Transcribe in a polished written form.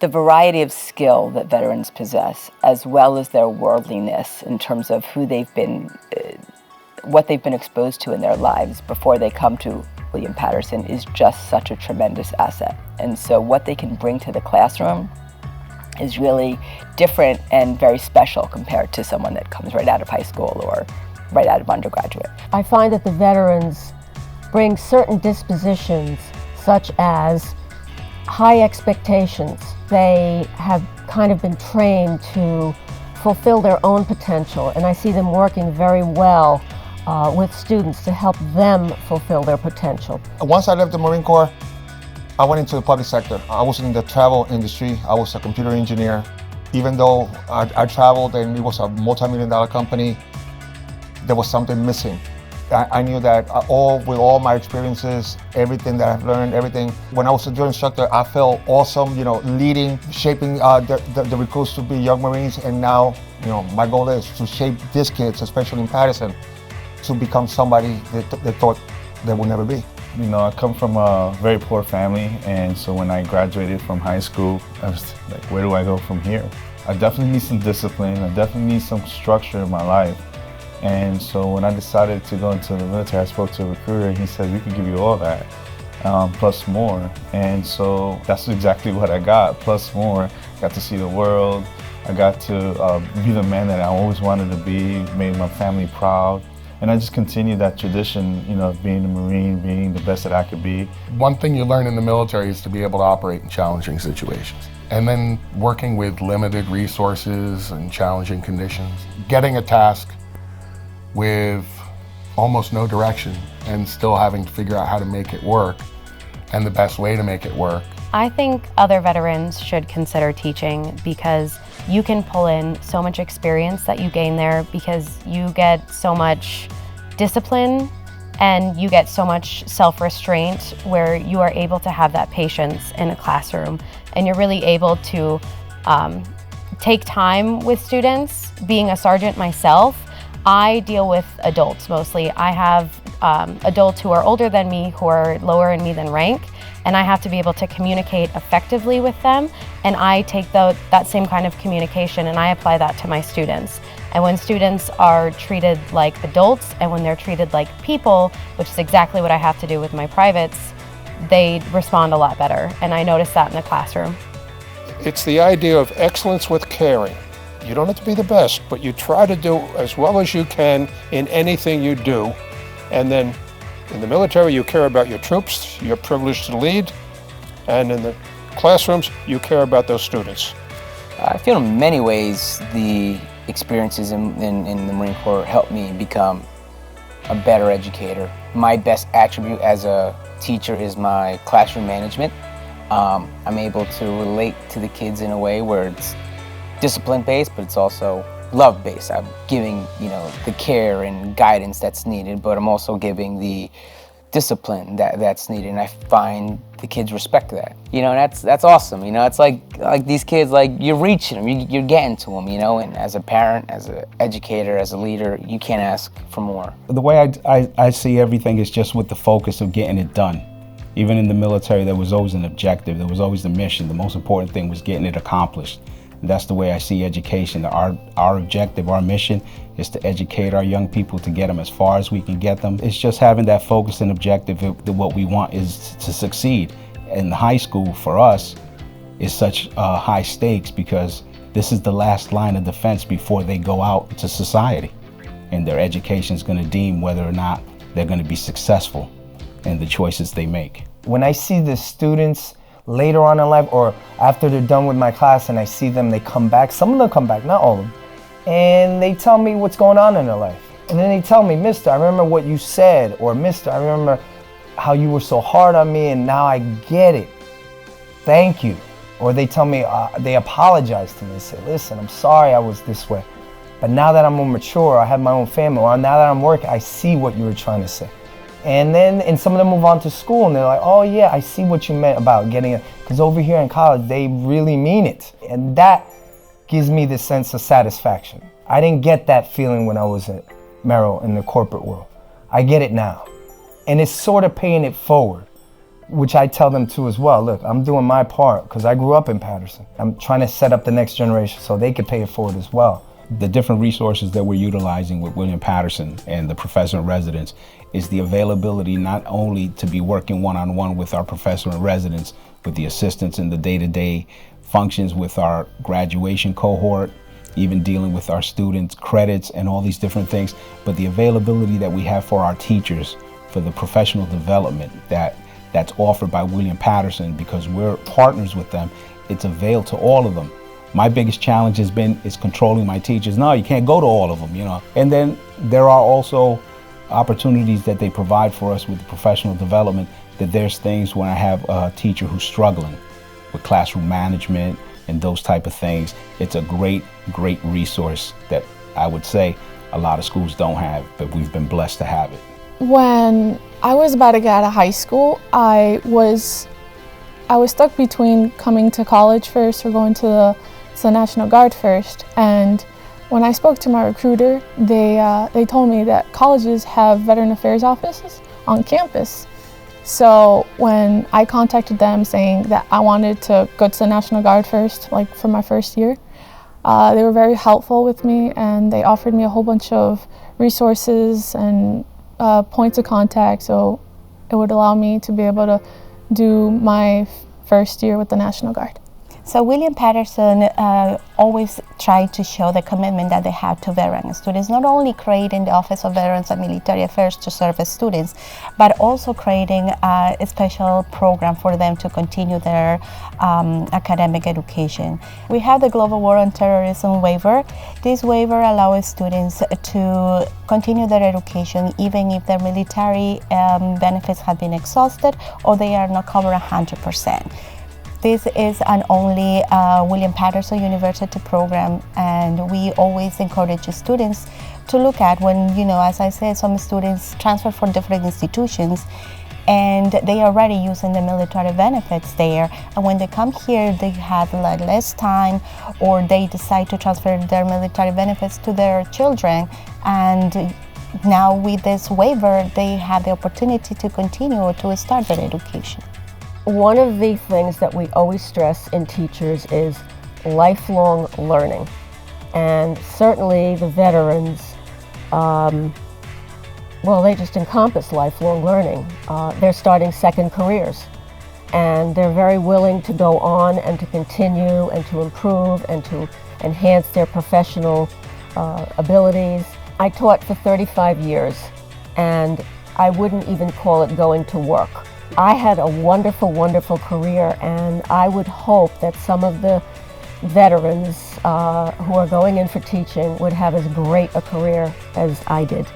the variety of skill that veterans possess, as well as their worldliness in terms of who they've been, what they've been exposed to in their lives before they come to William Paterson, is just such a tremendous asset. And so what they can bring to the classroom is really different and very special compared to someone that comes right out of high school or right out of undergraduate. I find that the veterans bring certain dispositions, such as high expectations. They have kind of been trained to fulfill their own potential, and I see them working very well with students to help them fulfill their potential. Once I left the Marine Corps, I went into the public sector. I was in the travel industry. I was a computer engineer. Even though I traveled and it was a multi-million-dollar company, there was something missing. I knew that with all my experiences, everything that I've learned, everything, when I was a drill instructor, I felt awesome, leading, shaping the recruits to be young Marines. And now, my goal is to shape these kids, especially in Paterson, to become somebody they thought they would never be. I come from a very poor family, and so when I graduated from high school, I was like, where do I go from here? I definitely need some discipline. I definitely need some structure in my life. And so when I decided to go into the military, I spoke to a recruiter and he said, we can give you all that, plus more. And so that's exactly what I got, plus more. Got to see the world. I got to be the man that I always wanted to be, made my family proud. And I just continued that tradition, of being a Marine, being the best that I could be. One thing you learn in the military is to be able to operate in challenging situations. And then working with limited resources and challenging conditions. Getting a task with almost no direction and still having to figure out how to make it work and the best way to make it work. I think other veterans should consider teaching because you can pull in so much experience that you gain there, because you get so much discipline and you get so much self-restraint where you are able to have that patience in a classroom, and you're really able to take time with students. Being a sergeant myself, I deal with adults mostly. I have adults who are older than me, who are lower in me than rank, and I have to be able to communicate effectively with them, and I take that same kind of communication and I apply that to my students. And when students are treated like adults and when they're treated like people, which is exactly what I have to do with my privates, they respond a lot better, and I notice that in the classroom. It's the idea of excellence with caring. You don't have to be the best, but you try to do as well as you can in anything you do. And then in the military, you care about your troops, you're privileged to lead, and in the classrooms, you care about those students. I feel in many ways the experiences in the Marine Corps helped me become a better educator. My best attribute as a teacher is my classroom management. I'm able to relate to the kids in a way where it's discipline-based, but it's also love-based. I'm giving, the care and guidance that's needed, but I'm also giving the discipline that's needed, and I find the kids respect that. And that's awesome. It's like these kids, you're reaching them, you're getting to them, and as a parent, as an educator, as a leader, you can't ask for more. The way I see everything is just with the focus of getting it done. Even in the military, there was always an objective, there was always the mission. The most important thing was getting it accomplished. That's the way I see education. Our objective, our mission is to educate our young people to get them as far as we can get them. It's just having that focus and objective that what we want is to succeed. And high school for us is such high stakes because this is the last line of defense before they go out to society. And their education is going to deem whether or not they're going to be successful in the choices they make. When I see the students later on in life or after they're done with my class and I see them, they come back. Some of them come back, not all of them. And they tell me what's going on in their life. And then they tell me, Mister, I remember what you said, or Mister, I remember how you were so hard on me and now I get it. Thank you. Or they tell me, they apologize to me and say, listen, I'm sorry I was this way. But now that I'm more mature, I have my own family, or now that I'm working, I see what you were trying to say. And some of them move on to school and they're like, oh yeah, I see what you meant about getting it. Because over here in college, they really mean it. And that gives me this sense of satisfaction. I didn't get that feeling when I was at Merrill in the corporate world. I get it now. And it's sort of paying it forward. which I tell them too as well. Look, I'm doing my part because I grew up in Patterson. I'm trying to set up the next generation so they can pay it forward as well. The different resources that we're utilizing with William Patterson and the professor in residence is the availability not only to be working one-on-one with our professor in residence, with the assistants in the day-to-day functions with our graduation cohort, even dealing with our students' credits and all these different things, but the availability that we have for our teachers, for the professional development that's offered by William Patterson, because we're partners with them. It's availed to all of them. My biggest challenge is controlling my teachers. No, you can't go to all of them, you know. And then there are also opportunities that they provide for us with the professional development, that there's things when I have a teacher who's struggling with classroom management and those type of things. It's a great resource that I would say a lot of schools don't have, but we've been blessed to have it. When I was about to get out of high school, I was stuck between coming to college first or going to the National Guard first. And when I spoke to my recruiter, they told me that colleges have Veteran Affairs offices on campus. So when I contacted them saying that I wanted to go to the National Guard first, like for my first year, they were very helpful with me, and they offered me a whole bunch of resources and points of contact, so it would allow me to be able to do my first year with the National Guard. So William Patterson always tried to show the commitment that they have to veteran students, not only creating the Office of Veterans and Military Affairs to serve as students, but also creating a special program for them to continue their academic education. We have the Global War on Terrorism waiver. This waiver allows students to continue their education even if their military benefits have been exhausted or they are not covered 100%. This is an only William Patterson University program, and we always encourage students to look at when, you know, as I said, some students transfer from different institutions and they are already using the military benefits there. And when they come here, they have like less time, or they decide to transfer their military benefits to their children. And now with this waiver, they have the opportunity to continue to start their education. One of the things that we always stress in teachers is lifelong learning. And certainly the veterans, they just encompass lifelong learning. They're starting second careers, and they're very willing to go on and to continue and to improve and to enhance their professional abilities. I taught for 35 years, and I wouldn't even call it going to work. I had a wonderful, wonderful career, and I would hope that some of the veterans who are going in for teaching would have as great a career as I did.